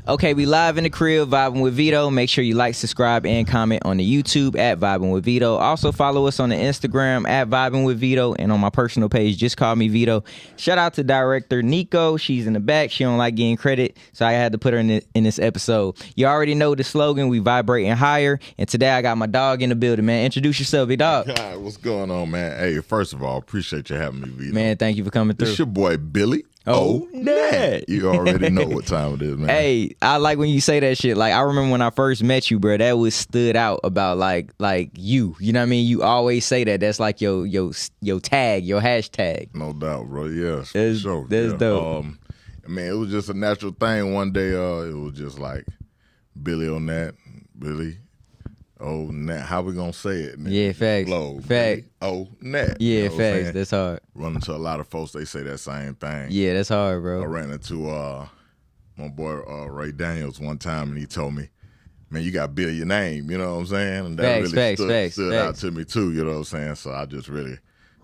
Okay, we live in the crib, vibing with Vito. Make sure you like, subscribe, and comment on the YouTube at Vibing with Vito. Also follow us on the Instagram at Vibing with Vito, and on my personal page, just call me Vito. Shout out to director Nico. She's in the back. She don't like getting credit, so I had to put her in this episode. You already know the slogan. We vibrating higher, and today I got my dog in the building, man. Introduce yourself, big dog. God, what's going on, man? Hey, first of all, appreciate you having me, Vito. Man, thank you for coming through. It's your boy Billy. O Nat. You already know what time it is, man. Hey, I like when you say that shit. Like, I remember when I first met you, bro, that was stood out about like you. You know what I mean? You always say that. That's like your tag, your hashtag. No doubt, bro. Yeah, that's, for sure. That's dope. Man, it was just a natural thing. One day, it was just like Billy O Nat, Billy O Nat. How we gonna say it? Man? Yeah, facts. Flow. Facts. O Nat. Yeah, you know facts. That's hard. Run into a lot of folks, they say that same thing. Yeah, that's hard, bro. I ran into my boy Ray Daniels one time, and he told me, man, you got Bill your name, you know what I'm saying? And that really stood out to me too, you know what I'm saying? So I just really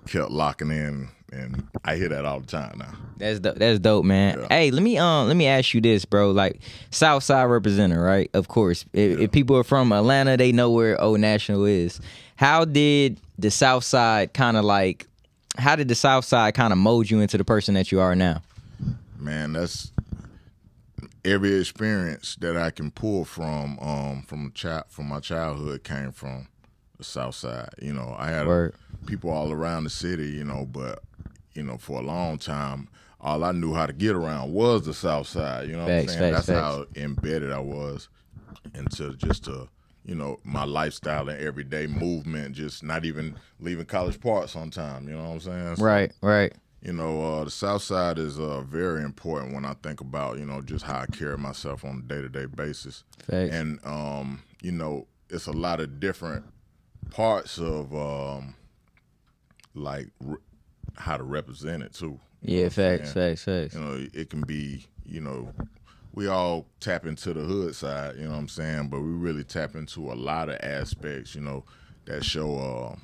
kept locking in, and I hear that all the time now. That's dope, man. Yeah. Hey, let me ask you this, bro. Like, Southside representative, right? Of course. If people are from Atlanta, they know where Old National is. How did the Southside kind of mold you into the person that you are now? Man, that's every experience that I can pull from my childhood came from the Southside. You know, I had people all around the city, you know, but you know, for a long time, all I knew how to get around was the Southside. You know what I'm saying? That's how embedded I was into just you know, my lifestyle and everyday movement, just not even leaving College Park sometime, you know what I'm saying? So, right. You know, the Southside is very important when I think about, you know, just how I carry myself on a day-to-day basis. Facts. And, you know, it's a lot of different parts of, like, how to represent it, too. Yeah, facts. You know, it can be, you know, we all tap into the hood side, you know what I'm saying? But we really tap into a lot of aspects, you know, that show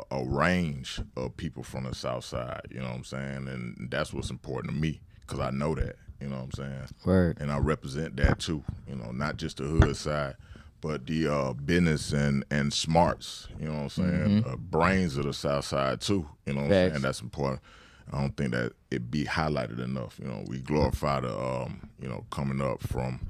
a range of people from the South Side, you know what I'm saying? And that's what's important to me, because I know that, you know what I'm saying? Word. And I represent that too, you know, not just the hood side, but the business and smarts, you know what I'm saying? Brains of the South Side too, you know what I'm saying? That's important. I don't think that it be highlighted enough. You know, we glorify the you know, coming up from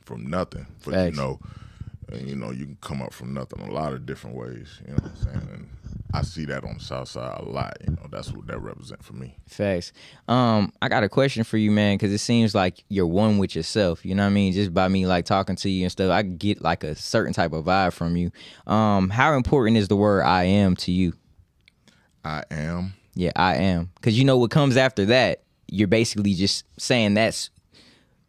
nothing, but you know, you can come up from nothing a lot of different ways. You know what I'm saying? And I see that on the South Side a lot. You know, that's what that represents for me. Facts. I got a question for you, man, because it seems like you're one with yourself. You know what I mean? Just by me like talking to you and stuff, I get like a certain type of vibe from you. How important is the word "I am" to you? I am. Yeah, I am. Because you know what comes after that, you're basically just saying that's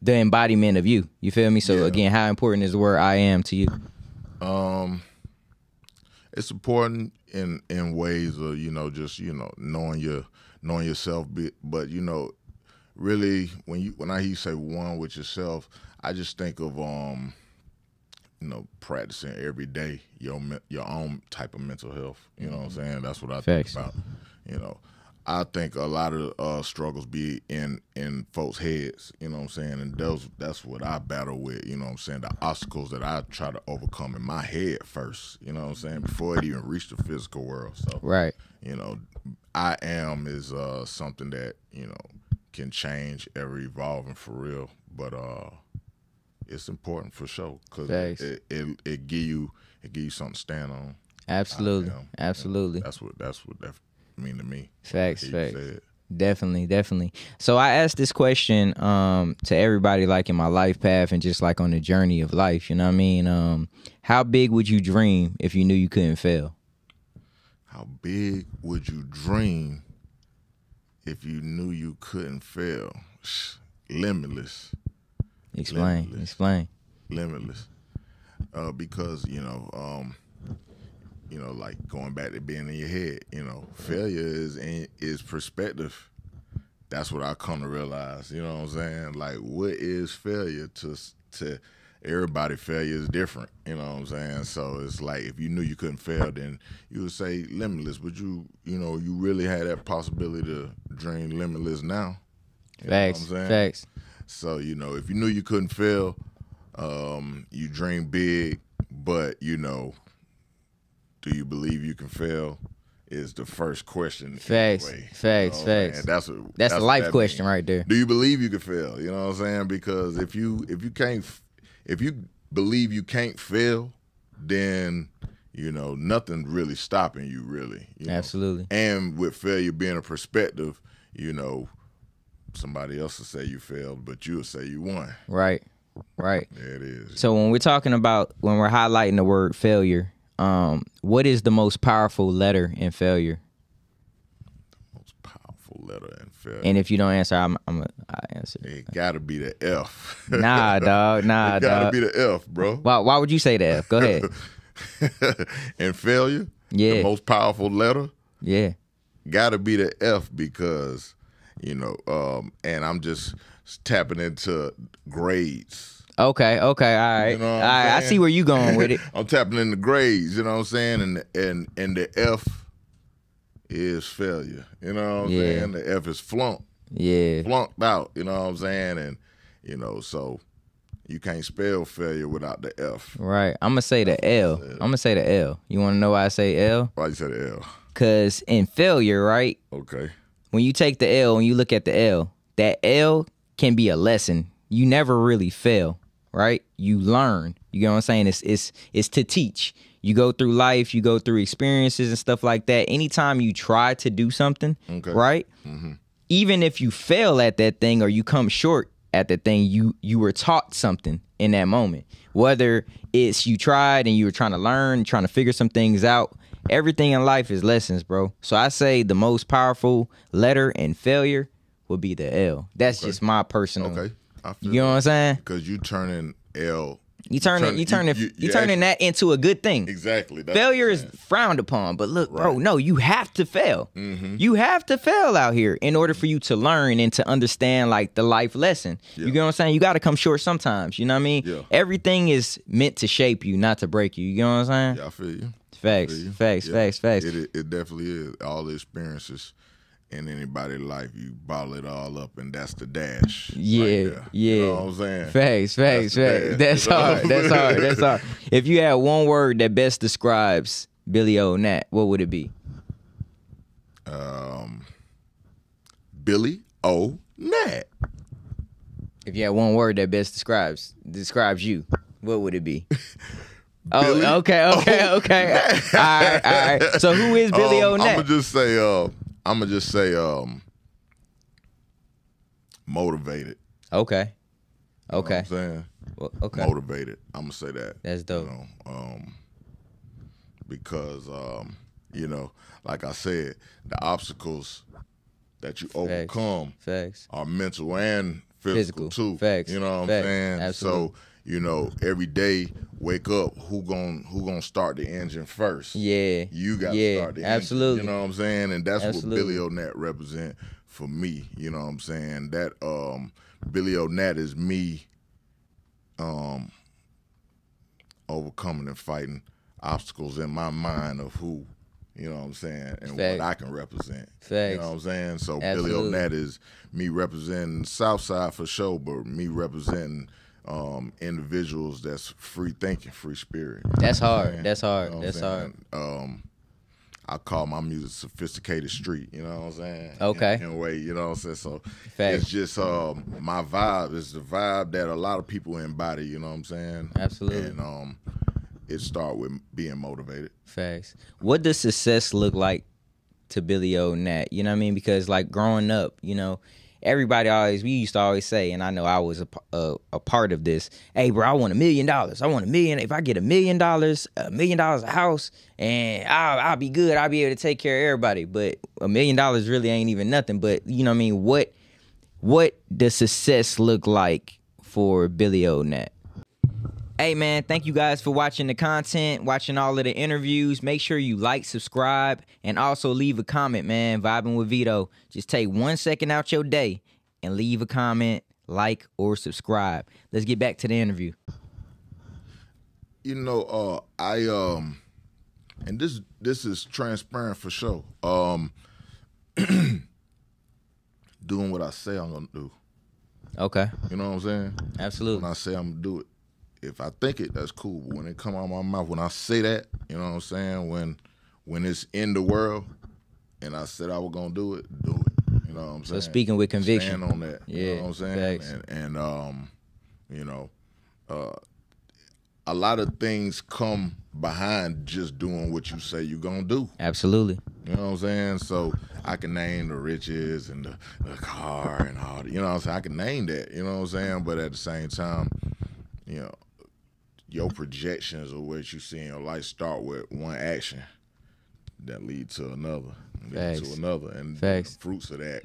the embodiment of you. You feel me? So again, how important is the word "I am" to you? It's important in ways of, you know, just, you know, knowing yourself, but you know, really when I hear you say one with yourself, I just think of you know, practicing every day your own type of mental health. You know what I'm saying? That's what I think about. You know, I think a lot of struggles be in folks' heads, you know what I'm saying? And that's what I battle with, you know what I'm saying? The obstacles that I try to overcome in my head first, you know what I'm saying? Before it even reached the physical world. So, you know, I am is something that, you know, can change, ever evolving for real. But it's important for sure, because it give you something to stand on. Absolutely. Absolutely. That's what that mean to me. Facts. Definitely. So I asked this question to everybody, like in my life path and just like on the journey of life, you know what I mean? How big would you dream if you knew you couldn't fail? How big would you dream if you knew you couldn't fail? Limitless. Explain. Limitless. Because, you know, like going back to being in your head, you know, failure is perspective. That's what I come to realize, you know what I'm saying? Like, what is failure to everybody? Failure is different, you know what I'm saying? So it's like, if you knew you couldn't fail, then you would say limitless, but you know, you really had that possibility to dream limitless now. Facts. So, you know, if you knew you couldn't fail, you dream big, but, you know, do you believe you can fail is the first question. Facts, anyway. facts, You know, facts. That's a life question right there. Do you believe you can fail? You know what I'm saying? Because if you believe you can't fail, then, you know, nothing really stopping you, really. You know? Absolutely. And with failure being a perspective, you know, somebody else will say you failed, but you'll say you won. Right. Right. There it is. So when we're highlighting the word failure, what is the most powerful letter in failure? The most powerful letter in failure. And if you don't answer, I answer. It gotta be the F. Nah, dog. Nah, it gotta dog. be the F, bro. Why would you say the F? Go ahead. In failure, Yeah. the most powerful letter, Yeah. gotta be the F, because, you know, and I'm just tapping into grades. Okay. All right. You know what All I'm right. I saying? see where you going with it. I'm tapping into grades, you know what I'm saying? And the F is failure. You know what I'm saying? The F is flunked. Yeah. Flunked out, you know what I'm saying? And, you know, so you can't spell failure without the F. Right. I'm gonna say the L. I'm gonna say the L. You want to know why I say L? Why you say the L? Cause in failure, right? Okay. When you take the L and you look at the L, that L can be a lesson. You never really fail, right? You learn. You know what I'm saying? It's to teach. You go through life, you go through experiences and stuff like that. Anytime you try to do something, right? Mm-hmm. Even if you fail at that thing or you come short at the thing, you were taught something in that moment. Whether it's you tried and you were trying to learn, trying to figure some things out. Everything in life is lessons, bro. So I say the most powerful letter in failure would be the L. That's just my personal. Okay. I feel You know what I'm saying? Because you turning L. You turning that into a good thing. Exactly. Failure is frowned upon, but look, bro, no, you have to fail. Mm-hmm. You have to fail out here in order for you to learn and to understand like the life lesson. Yeah. You get what I'm saying? You got to come short sometimes. You know what I mean? Yeah. Everything is meant to shape you, not to break you. You get what I'm saying? Yeah, I feel you. Facts. It definitely is. All the experiences in anybody's life, you bottle it all up, and that's the dash. Yeah, right yeah. You know what I'm saying? Facts. That's hard. That's hard. If you had one word that best describes Billy O Nat, what would it be? Billy O Nat. If you had one word that best describes you, what would it be? Billy okay. All right. So who is Billy O Nat? I'm gonna just say motivated. Okay. You know what I'm saying? Well, okay. Motivated. I'm gonna say that. That's dope. You know, because you know, like I said, the obstacles that you overcome are mental and physical too. Facts. You know what I'm saying? Absolutely. So, you know, every day wake up, who gonna start the engine first? Yeah. You gotta start the absolutely. engine. You know what I'm saying? And that's absolutely. what Billy O Nat represent for me. You know what I'm saying? That Billy O Nat is me overcoming and fighting obstacles in my mind of who, you know what I'm saying, and what I can represent. Facts. You know what I'm saying? So absolutely. Billy O Nat is me representing Southside for sure, but me representing individuals that's free thinking, free spirit. That's hard. That's hard. You know that's hard. I call my music sophisticated street, you know what I'm saying? Okay. In a way, you know what I'm saying? So Facts. it's just my vibe is the vibe that a lot of people embody, you know what I'm saying? Absolutely. And it start with being motivated. Facts. What does success look like to Billy O Nat? You know what I mean? Because like growing up, you know, we used to always say, and I know I was a part of this. Hey, bro, I want $1 million. I want $1 million. If I get $1 million, $1 million a house, and I'll be good. I'll be able to take care of everybody. But $1 million really ain't even nothing. But you know what I mean? What does success look like for Billy O Nat? Hey, man, thank you guys for watching the content, watching all of the interviews. Make sure you like, subscribe, and also leave a comment, man. Vibing with Vito. Just take 1 second out your day and leave a comment, like, or subscribe. Let's get back to the interview. You know, and this is transparent for sure. Doing what I say I'm gonna do. Okay. You know what I'm saying? Absolutely. When I say I'm gonna do it, if I think it, that's cool. But when it come out of my mouth, when I say that, you know what I'm saying? When it's in the world, and I said I was gonna do it, do it. You know what I'm saying? So speaking with conviction. Stand on that. Yeah. You know what I'm saying? Facts. And you know, a lot of things come behind just doing what you say you're gonna do. Absolutely. You know what I'm saying? So I can name the riches and the car and all that. You know what I'm saying? I can name that. You know what I'm saying? But at the same time, you know, your projections of what you see in your life start with one action that lead to another, Facts. to another, and Facts. the fruits of that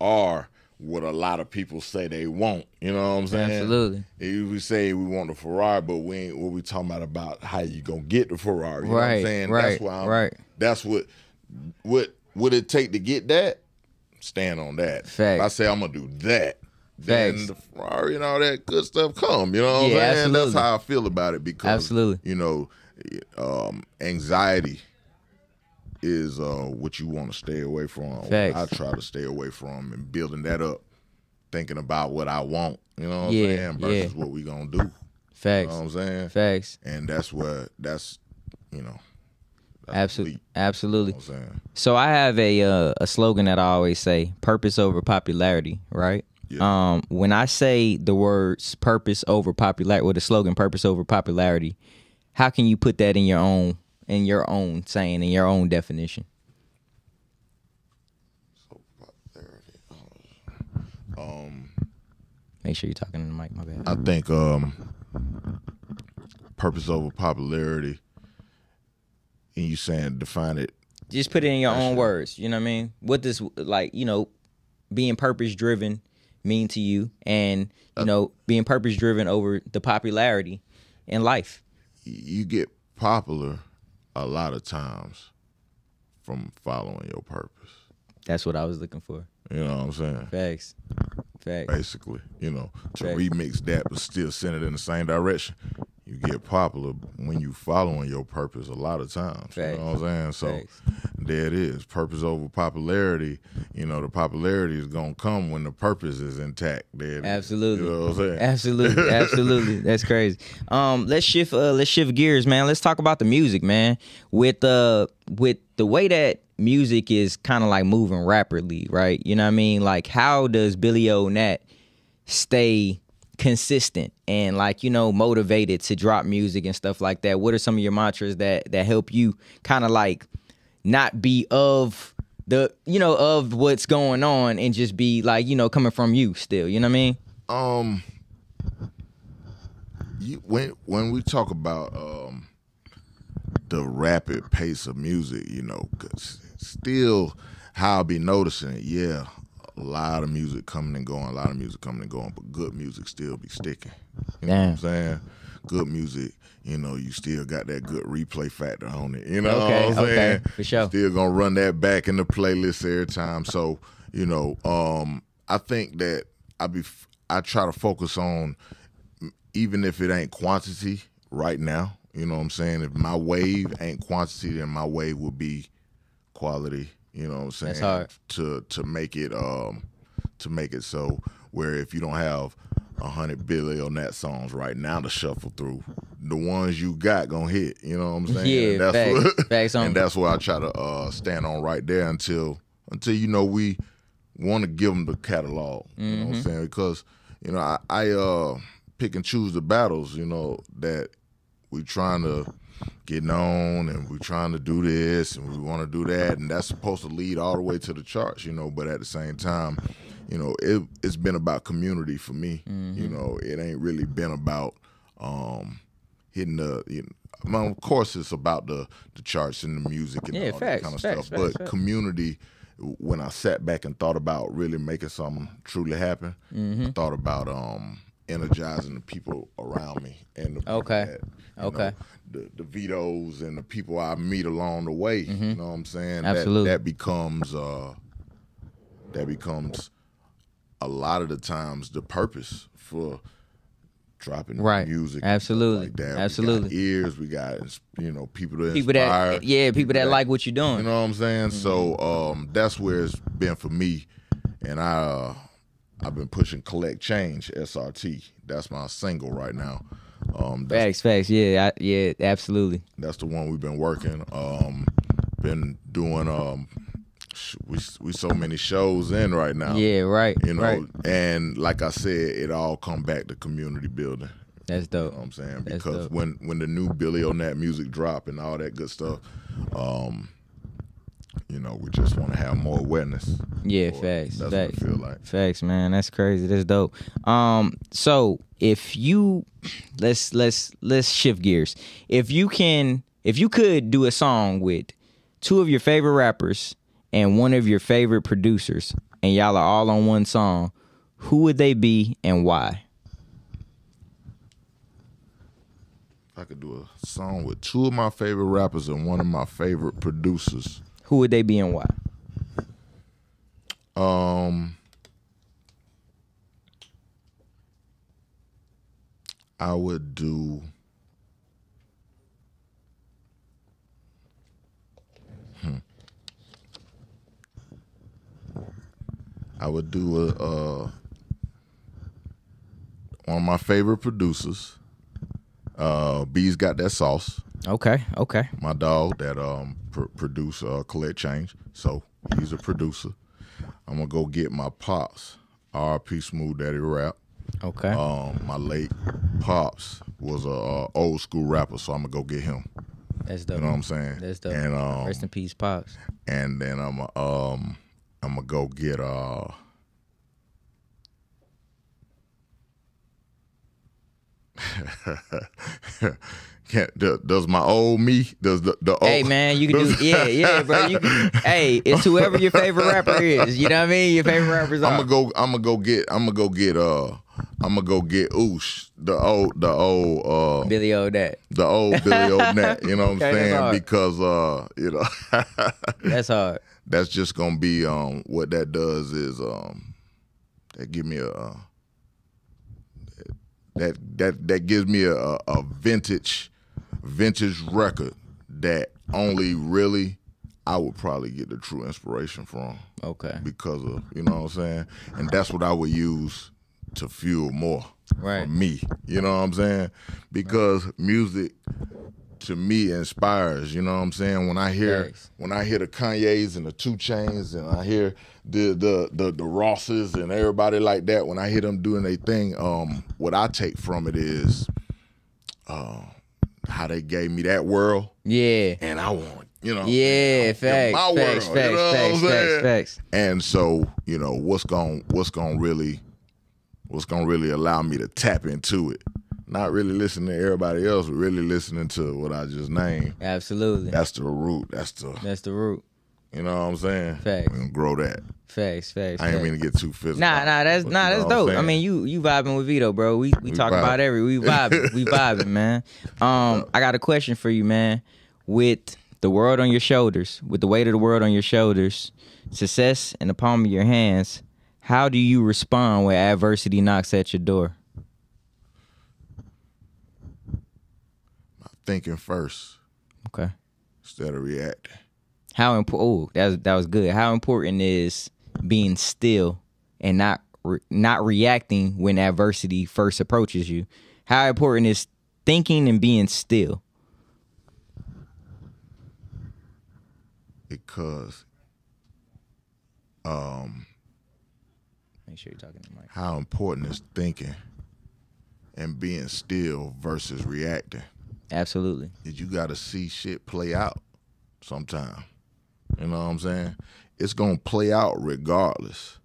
are what a lot of people say they want. You know what I'm saying? Absolutely. We say we want the Ferrari, but we ain't what we talking about how you gonna get the Ferrari. You know what I'm saying? Right. That's why Right. That's what would it take to get that? Stand on that. Facts. If I say I'm gonna do that, then Facts. the Ferrari and all that good stuff come. You know what I'm Yeah, saying? absolutely. That's how I feel about it because Absolutely. you know, anxiety is what you want to stay away from. Facts. I try to stay away from and building that up, thinking about what I want. You know what I'm Yeah, saying? Versus yeah. what we gonna do. Facts. You know what I'm saying? Facts. And that's you know. Absolutely. elite. Absolutely. You know what I'm saying? So I have a slogan that I always say: purpose over popularity. Right. Yeah. When I say the words purpose over popularity, or the slogan purpose over popularity, how can you put that in your own saying, in your own definition? So popularity. Make sure you're talking to the mic. My bad. I think purpose over popularity, and you saying define it. Just put it in your That's own it. words. You know what I mean? What does, like, you know, being purpose driven mean to you, and you know, being purpose driven over the popularity in life? You get popular a lot of times from following your purpose. That's what I was looking for. You know what I'm saying? Facts. Facts. Basically, you know, to Facts. remix that but still send it in the same direction. You get popular when you following your purpose a lot of times. Facts. You know what I'm saying? So Facts. there it is. Purpose over popularity. You know, the popularity is gonna come when the purpose is intact. There it is. Absolutely. You know what I'm saying? Absolutely. Absolutely. That's crazy. Let's shift gears, man. Let's talk about the music, man. With the way that music is kind of like moving rapidly, right? You know what I mean? Like, how does Billy O Nat stay consistent and, like, you know, motivated to drop music and stuff like that? What are some of your mantras that help you kind of like not be of the, you know, of what's going on and just be like, you know, coming from you still, you know what I mean? When we talk about the rapid pace of music, you know, 'cause still how I be noticing it, yeah, a lot of music coming and going, but good music still be sticking. You know what I'm saying? Good music, you know, you still got that good replay factor on it. You know what I'm saying? For sure. Still gonna run that back in the playlist every time. So, you know, I think that I try to focus on, even if it ain't quantity right now, you know what I'm saying? If my wave ain't quantity, then my wave would be quality. You know what I'm saying? That's hard. To make it so where if you don't have 100 Billy O Nat songs right now to shuffle through, the ones you got gonna hit. You know what I'm saying? Yeah, and that's facts on. And that's what I try to stand on right there until you know we want to give them the catalog. You know what I'm saying? Because you know I pick and choose the battles. You know that we trying to get known and we trying to do this and we want to do that, and that's supposed to lead all the way to the charts, you know, but at the same time, you know, it's been about community for me. You know, it ain't really been about hitting the, you know, well, of course it's about the charts and the music and all that kind of stuff, but community, when I sat back and thought about really making something truly happen, I thought about energizing the people around me and the people that, you know, the Vitos and the people I meet along the way. You know what I'm saying? Absolutely. That becomes a lot of the times the purpose for dropping music. Absolutely. Like that. Absolutely. We got ears, we got, you know, people that inspire. People that like what you're doing. You know what I'm saying? So that's where it's been for me, and I've been pushing Collect Change SRT. That's my single right now. Facts. Yeah, yeah, absolutely. That's the one we've been working. Been doing we so many shows in right now. Yeah, right. You know, right. and like I said, it all come back to community building. That's dope. You know what I'm saying? That's Because dope. when the new Billy O Nat music drop and all that good stuff, you know, we just want to have more awareness. Yeah, facts. That's Facts. what it feel like. Facts, man. That's crazy. That's dope. So if you let's shift gears. If you could do a song with two of your favorite rappers and one of your favorite producers, and y'all are all on one song, who would they be and why? If I could do a song with two of my favorite rappers and one of my favorite producers, who would they be and why? I would do one of my favorite producers. B's Got That Sauce. Okay. My dog that produce Collect Change. So he's a producer. I'm gonna go get my pops, R.P. Smooth Daddy Rap. Okay. My late pops was a old school rapper, so I'm gonna go get him. That's dope. You know what I'm saying? That's dope. And rest in peace, pops. And then I'm gonna go get does my old me, does the old, hey man, you can do yeah bro, you can, hey, it's whoever your favorite rapper is, you know what I mean, your favorite rappers are. I'm gonna go get Oosh, the old Billy O Nat. the old Billy O Nat, you know what I'm Okay, saying, because you know that's hard. That's just gonna be what that does is that give me a that gives me a vintage record that only really I would probably get the true inspiration from. Okay. Because of, you know what I'm saying? And that's what I would use to fuel more for me. You know what I'm saying? Because music to me inspires, you know what I'm saying? When I hear the Kanye's and the 2chainz and I hear the Rosses and everybody like that, when I hear them doing their thing, what I take from it is how they gave me that world. Yeah. And I want, you know. Yeah, facts. My world, Facts. And so, you know, what's gonna really allow me to tap into it. Not really listening to everybody else, but really listening to what I just named. Absolutely. That's the root. That's the root. You know what I'm saying? Facts. We can grow that. Facts. I ain't mean to get too physical. That's dope. I mean, you vibing with Vito, bro. We talk about we vibing, man. I got a question for you, man. With the world on your shoulders, with the weight of the world on your shoulders, success in the palm of your hands, how do you respond when adversity knocks at your door? Thinking first. Okay. Instead of reacting. How important? Oh, that was good. How important is being still and not reacting when adversity first approaches you? How important is thinking and being still? Because make sure you're talking to the mic. How important is thinking and being still versus reacting? Absolutely. You got to see shit play out sometime. You know what I'm saying? It's going to play out regardless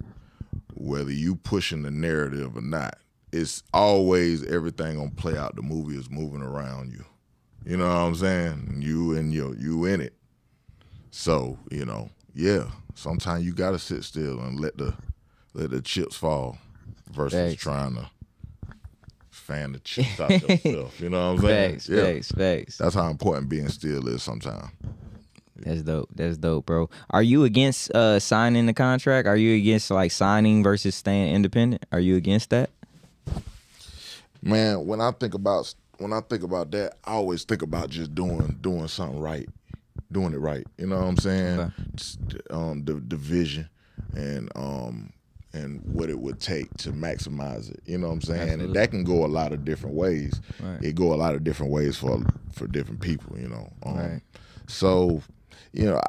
whether you pushing the narrative or not. It's always everything going to play out. The movie is moving around you. You know what I'm saying? You in it. So, you know, yeah, sometimes you got to sit still and let the chips fall versus trying to fan the chips out yourself. You know what I'm saying? Facts. That's how important being still is sometimes. That's dope, bro. Are you against signing the contract? Are you against like signing versus staying independent? Are you against that? Man, when I think about that, I always think about just doing something right, doing it right. You know what I'm saying? Okay. The vision and and what it would take to maximize it. You know what I'm saying? Absolutely. And that can go a lot of different ways. Right. It go a lot of different ways for different people. You know. Right. So, you know,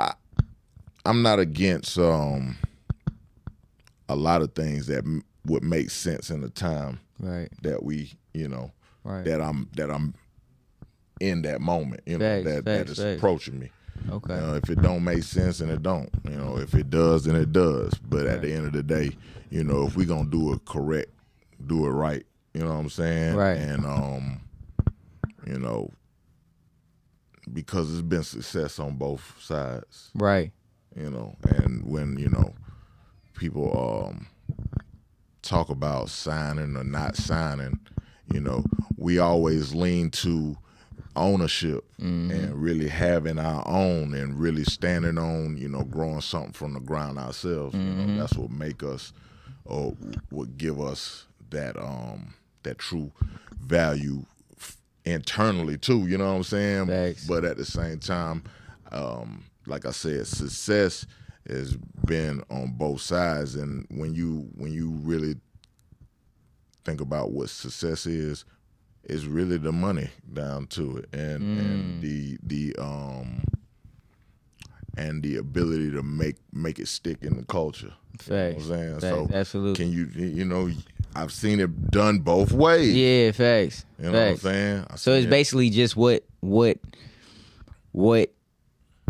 I'm not against a lot of things that would make sense in the time Right. that we, you know, Right. that I'm in that moment. You know, that is approaching me. Okay. You know, if it don't make sense, then it don't. You know, if it does, then it does. But at the end of the day, you know, if we gonna do it correct, do it right. You know what I'm saying? Right. And you know, because it's been success on both sides. Right. You know, and when, you know, people talk about signing or not signing, you know, we always lean to ownership and really having our own and really standing on, you know, growing something from the ground ourselves. You know, that's what make us, or what give us that that true value internally too. You know what I'm saying? Thanks. But at the same time, like I said, success has been on both sides, and when you really think about what success is, it's really the money down to it, and the ability to make it stick in the culture. Facts. You know what I'm saying? Facts. So Absolutely. can you know, I've seen it done both ways. Yeah, facts. You know Facts. what I'm saying? So it's basically just what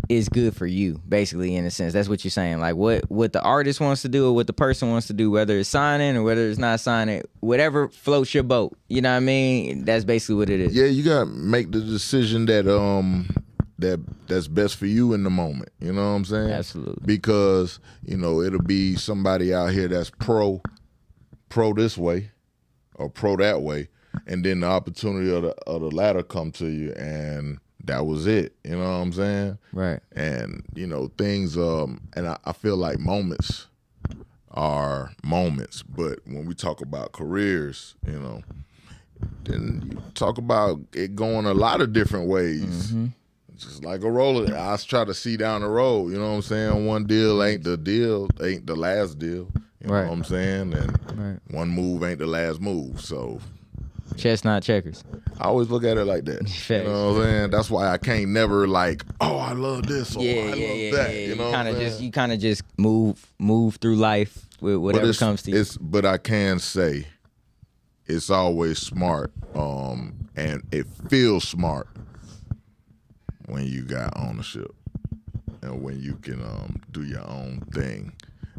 is good for you, basically, in a sense. That's what you're saying. Like what the artist wants to do or what the person wants to do, whether it's signing or whether it's not signing, whatever floats your boat. You know what I mean? That's basically what it is. Yeah, you gotta make the decision that that's best for you in the moment. You know what I'm saying? Absolutely. Because, you know, it'll be somebody out here that's pro this way or pro that way, and then the opportunity of the latter come to you, and that was it. You know what I'm saying? Right. And, you know, things, and I feel like moments are moments, but when we talk about careers, you know, then you talk about it going a lot of different ways. Just like a roller, I try to see down the road. You know what I'm saying? One deal ain't the last deal. You know what I'm saying? And one move ain't the last move. So chess, not checkers. I always look at it like that. You know what I'm saying? That's why I can't never like, oh, I love this or I love that. You know, you kind of just move through life with whatever comes to you. But I can say it's always smart, and it feels smart when you got ownership and when you can do your own thing,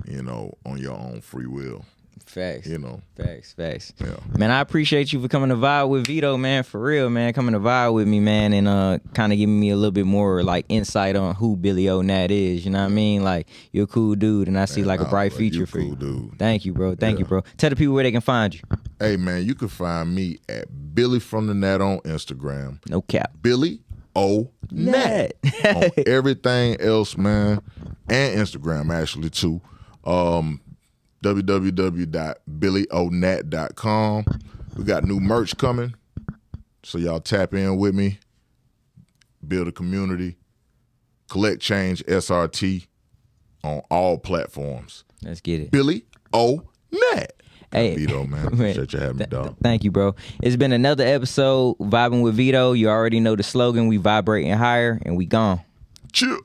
you know, on your own free will. Facts. You know. Facts. Yeah. Man, I appreciate you for coming to vibe with Vito, man. For real, man. Coming to vibe with me, man, and kind of giving me a little bit more like insight on who Billy O Nat is. You know what I mean? Like, you're a cool dude, and I see like a bright future for you. Dude. Thank you, bro. Thank you, bro. Tell the people where they can find you. Hey, man, you can find me at Billy from the Nat on Instagram. No cap. Billy O Nat on everything else, man, and Instagram actually too. www.billionat.com. We got new merch coming, so y'all tap in with me, build a community, collect change SRT on all platforms. Let's get it. Billy O Nat. Hey, Vito, man. Appreciate you having me, dog. Thank you, bro. It's been another episode, Vibing with Vito. You already know the slogan. We vibrating higher, and we gone. Chill.